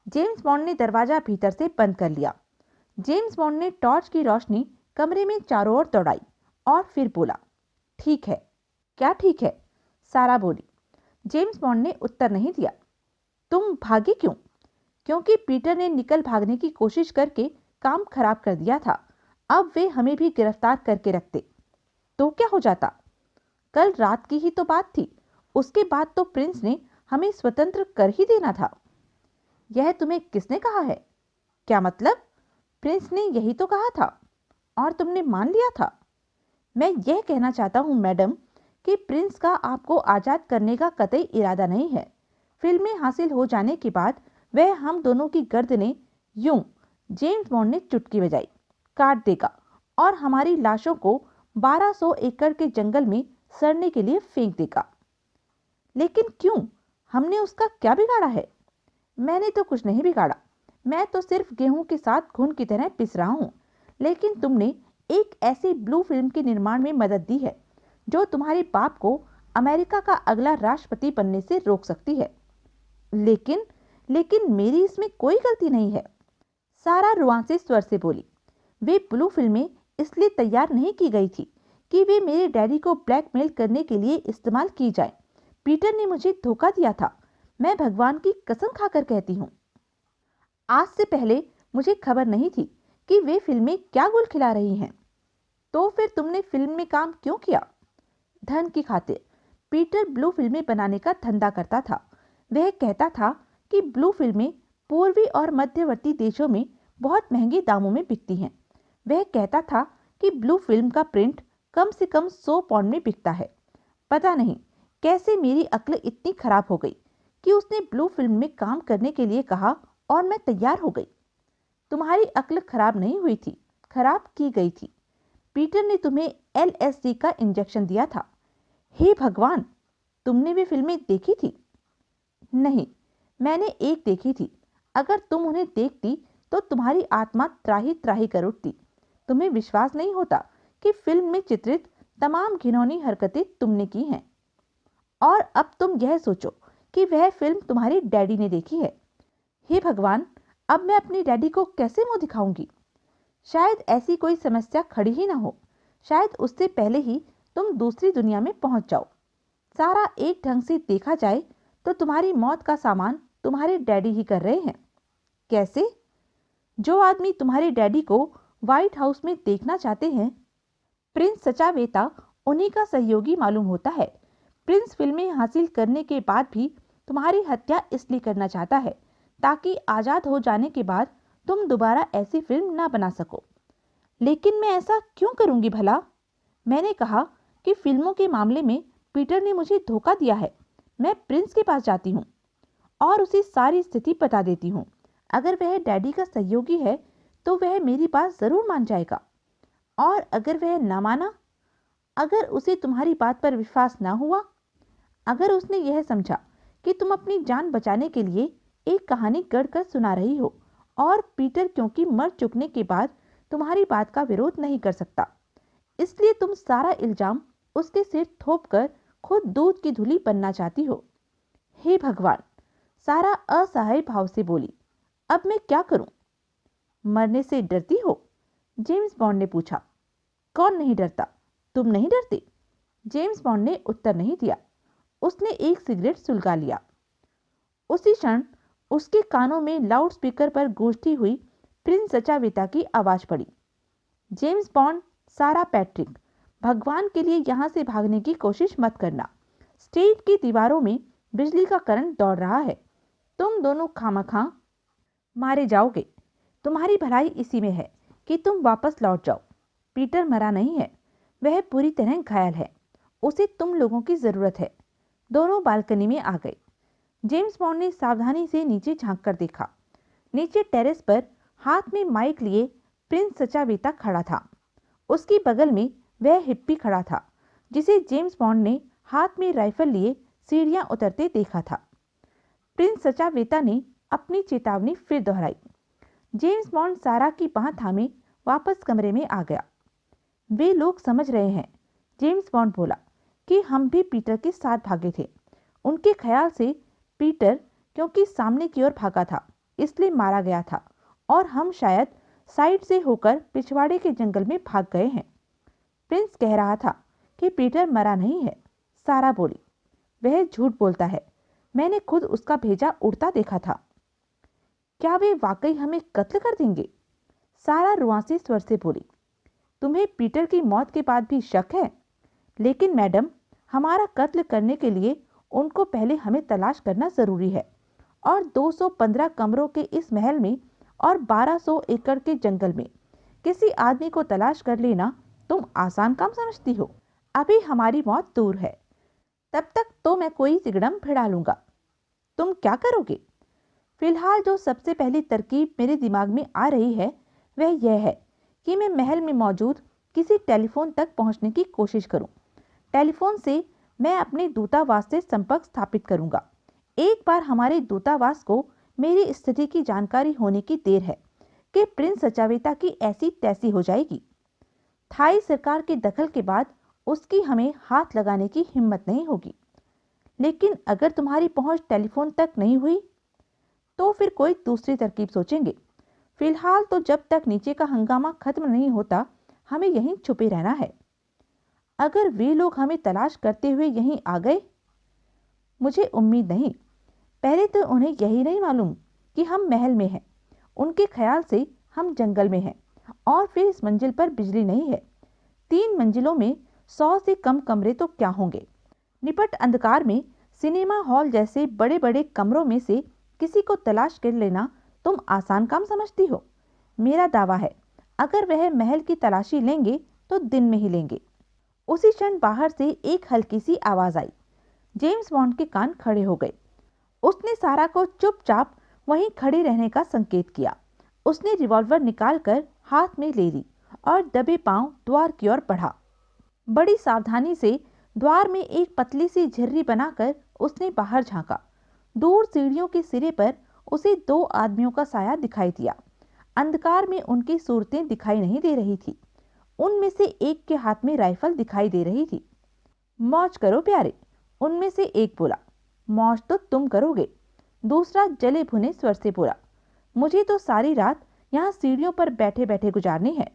Speaker 1: जेम्स बॉन्ड ने दरवाजा भीतर से बंद कर लिया। जेम्स बॉन्ड ने टॉर्च की रोशनी कमरे में चारों ओर दौड़ाई और फिर बोला, ठीक है। क्या ठीक है? सारा बोली। जेम्स बॉन्ड ने उत्तर नहीं दिया। तुम भागे क्यों? क्योंकि पीटर ने निकल भागने की कोशिश करके काम खराब कर दिया था। अब वे हमें भी गिरफ्तार करके रखते तो क्या हो जाता? कल रात की ही तो बात थी। उसके बाद तो प्रिंस ने हमें स्वतंत्र कर ही देना था। यह तुम्हें किसने कहा है? क्या मतलब? प्रिंस ने यही तो कहा था और तुमने मान लिया था। मैं यह कहना चाहता हूं मैडम कि प्रिंस का आपको आजाद करने का कतई इरादा नहीं है। फिल्में हासिल हो जाने के बाद वह हम दोनों की गर्दनें यूं, जेम्स बॉन्ड ने चुटकी बजाई, काट देगा और हमारी लाशों को 1200 एकड़ के जंगल में सड़ने के लिए फेंक देगा। लेकिन क्यों? हमने उसका क्या बिगाड़ा है? मैंने तो कुछ नहीं बिगाड़ा। मैं तो सिर्फ गेहूं के साथ घुन की तरह पिस रहा हूं। लेकिन तुमने एक ऐसी ब्लू फिल्म के निर्माण में मदद दी है जो तुम्हारे बाप को अमेरिका का अगला राष्ट्रपति बनने से रोक सकती है। लेकिन मेरी इसमें कोई गलती नहीं है, सारा रुआंसे स्वर से बोली। वे ब्लू फिल्में इसलिए तैयार नहीं की गई थी कि वे मेरे डैडी को ब्लैकमेल करने के लिए इस्तेमाल की जाए। पीटर ने मुझे धोखा दिया था। मैं भगवान की कसम खाकर कहती हूँ। आज से पहले मुझे खबर नहीं थी कि वे फिल्में क्या गुल खिला रही हैं। तो फिर तुमने फिल्म में काम क्यों किया? धन की खातिर। पीटर ब्लू फिल्में बनाने का धंधा करता था। वह कहता था कि ब्लू फिल्में पूर्वी और मध्यवर्ती देशों में बहुत महंगे दामों में बिकती हैं। वह कहता था कि ब्लू फिल्म का प्रिंट कम से कम 100 पाउंड में बिकता है। पता नहीं कैसे मेरी अक्ल इतनी खराब हो गई कि उसने ब्लू फिल्म में काम करने के लिए कहा और मैं तैयार हो गई। तुम्हारी अक्ल खराब नहीं हुई थी, खराब की गई थी। पीटर ने तुम्हें LSD का इंजेक्शन दिया था। हे भगवान, तुमने वे फिल्में देखी थी? नहीं, मैंने एक देखी थी। अगर तुम उन्हें देखती तो तुम्हारी आत्मा त्राही त्राही कर उठती। तुम्हें विश्वास नहीं होता कि फिल्म में चित्रित तमाम घिनौनी हरकतें तुमने की हैं। और अब तुम यह सोचो कि वह फिल्म तुम्हारे डैडी ने देखी है। हे भगवान, अब मैं अपने डैडी को कैसे मुंह दिखाऊंगी? शायद ऐसी कोई समस्या खड़ी ही ना हो। शायद उससे पहले ही तुम दूसरी दुनिया में पहुंच जाओ। सारा, एक ढंग से देखा जाए तो तुम्हारी मौत का सामान तुम्हारे डैडी ही कर रहे हैं। कैसे? जो आदमी तुम्हारे डैडी को व्हाइट हाउस में देखना चाहते हैं, प्रिंस सचावेता उन्हीं का सहयोगी मालूम होता है। प्रिंस फिल्में हासिल करने के बाद भी तुम्हारी हत्या इसलिए करना चाहता है ताकि आज़ाद हो जाने के बाद तुम दोबारा ऐसी फिल्म ना बना सको। लेकिन मैं ऐसा क्यों करूंगी भला? मैंने कहा कि फिल्मों के मामले में पीटर ने मुझे धोखा दिया है। मैं प्रिंस के पास जाती हूँ और उसे सारी स्थिति बता देती हूँ। अगर वह डैडी का सहयोगी है तो वह मेरी बात जरूर मान जाएगा, और अगर वह ना माना, अगर उसे तुम्हारी बात पर विश्वास ना हुआ, अगर उसने यह समझा कि तुम अपनी जान बचाने के लिए एक कहानी गढ़कर सुना रही हो और पीटर क्योंकि मर चुकने के बाद तुम्हारी बात का विरोध नहीं कर सकता, इसलिए तुम सारा इल्जाम उसके सिर थोप कर खुद दूध की धुली बनना चाहती हो। हे भगवान, सारा असहाय भाव से बोली। अब मैं क्या करूं? मरने से डरती हो? जेम्स बॉन्ड ने पूछा। कौन नहीं डरता? तुम नहीं डरते? जेम्स बॉन्ड ने उत्तर नहीं दिया। उसने एक सिगरेट सुलगा लिया। उसी क्षण उसके कानों में लाउडस्पीकर पर गूंजती हुई प्रिंस सचावेता की आवाज पड़ी। जेम्स बॉन्ड, सारा पैट्रिक, भगवान के लिए यहां से भागने की कोशिश मत करना। स्टेट की दीवारों में बिजली का करंट दौड़ रहा है। तुम दोनों खामखा मारे जाओगे। तुम्हारी भलाई इसी में है कि तुम वापस लौट जाओ। पीटर मरा नहीं है, वह पूरी तरह घायल है। उसे तुम लोगों की जरूरत है। दोनों बालकनी में आ गए। जेम्स बॉन्ड ने सावधानी से नीचे झांक कर देखा। नीचे टेरेस पर हाथ में माइक लिए प्रिंस सचावेता खड़ा था। उसकी बगल में वह हिप्पी खड़ा था जिसे जेम्स बॉन्ड ने हाथ में राइफल लिए सीढ़ियां उतरते देखा था। प्रिंस सचावेता ने अपनी चेतावनी फिर दोहराई। जेम्स बॉन्ड सारा की बांह थामे वापस कमरे में आ गया। वे लोग समझ रहे हैं, जेम्स बॉन्ड बोला, कि हम भी पीटर के साथ भागे थे। उनके ख्याल से पीटर क्योंकि सामने की ओर भागा था इसलिए मारा गया था, और हम शायद साइड से होकर पिछवाड़े के जंगल में भाग गए हैं। प्रिंस कह रहा था कि पीटर मरा नहीं है। सारा बोली, वह झूठ बोलता है। मैंने खुद उसका भेजा उड़ता देखा था। क्या वे वाकई हमें कत्ल कर देंगे? सारा रुआंसे स्वर से बोली, तुम्हें पीटर की मौत के बाद भी शक है? लेकिन मैडम, हमारा कत्ल करने के लिए उनको पहले हमें तलाश करना जरूरी है, और 215 कमरों के इस महल में और 1200 एकड़ के जंगल में किसी आदमी को तलाश कर लेना तुम आसान काम समझती हो? अभी हमारी मौत दूर है, तब तक तो मैं कोई तिगड़म भिड़ा लूंगा। तुम क्या करोगे? फिलहाल जो सबसे पहली तरकीब मेरे दिमाग में आ रही है वह यह है कि मैं महल में मौजूद किसी टेलीफोन तक पहुंचने की कोशिश करूं। टेलीफोन से मैं अपने दूतावास से संपर्क स्थापित करूंगा। एक बार हमारे दूतावास को मेरी स्थिति की जानकारी होने की देर है कि प्रिंस सचावेता की ऐसी तैसी हो जाएगी। थाई सरकार के दखल के बाद उसकी हमें हाथ लगाने की हिम्मत नहीं होगी। लेकिन अगर तुम्हारी पहुंच टेलीफोन तक नहीं हुई तो फिर कोई दूसरी तरकीब सोचेंगे। फिलहाल तो जब तक नीचे का हंगामा खत्म नहीं होता हमें यहीं छुपे रहना है। अगर वे लोग हमें तलाश करते हुए यहीं आ गए? मुझे उम्मीद नहीं। पहले तो उन्हें यही नहीं मालूम कि हम महल में हैं। उनके ख्याल से हम जंगल में हैं, और फिर इस मंजिल पर बिजली नहीं है। 3 मंजिलों में 100 से कम कमरे तो क्या होंगे। निपट अंधकार में सिनेमा हॉल जैसे बड़े बड़े कमरों में से किसी को तलाश कर लेना तुम आसान काम समझती हो? मेरा दावा है, अगर वह महल की तलाशी लेंगे तो दिन में ही लेंगे। उसी क्षण बाहर से एक हल्की सी आवाज आई। जेम्स बॉन्ड के कान खड़े हो गए। उसने सारा को चुपचाप वहीं खड़े रहने का संकेत किया। उसने रिवॉल्वर निकालकर हाथ में ले ली और दबे पांव द्वार की ओर बढ़ा। बड़ी सावधानी से द्वार में एक पतली सी झिर्री बनाकर उसने बाहर झांका। दूर सीढ़ियों के सिरे पर उसे 2 आदमियों का साया दिखाई दिया। अंधकार में उनकी सूरतें दिखाई नहीं दे रही थी। उनमें से एक के हाथ में राइफल दिखाई दे रही थी। मौज करो प्यारे, उनमें से एक बोला। मौज तो तुम करोगे, दूसरा जले भुने स्वर से बोला। मुझे तो सारी रात यहाँ सीढ़ियों पर बैठे बैठे गुजारनी है।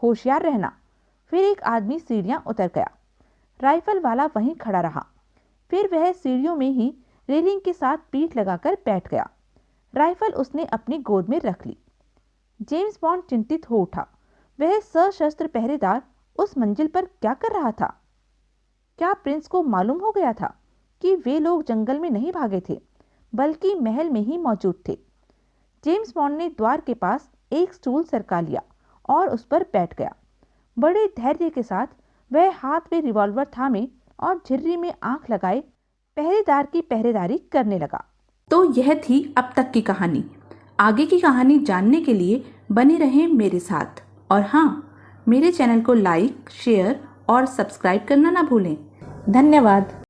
Speaker 1: होशियार रहना। फिर एक आदमी सीढ़ियां उतर गया। राइफल वाला वहीं खड़ा रहा। फिर वह सीढ़ियों में ही रेलिंग के साथ पीठ लगाकर बैठ गया। राइफल उसने अपनी गोद में रख ली। जेम्स बॉन्ड चिंतित हो उठा। वह सशस्त्र पहरेदार उस मंजिल पर क्या कर रहा था? क्या प्रिंस को मालूम हो गया था कि वे लोग जंगल में नहीं भागे थे, बल्कि महल में ही मौजूद थे। जेम्स बॉन्ड ने द्वार के पास एक स्टूल सरका लिया और उस पर बैठ गया। बड़े धैर्य के साथ वह हाथ में रिवॉल्वर थामे और झिर्री में आंख लगाए पहरेदार की पहरेदारी करने लगा।
Speaker 2: तो यह थी अब तक की कहानी। आगे की कहानी जानने के लिए बने रहें मेरे साथ। और हाँ, मेरे चैनल को लाइक, शेयर और सब्सक्राइब करना ना भूलें। धन्यवाद।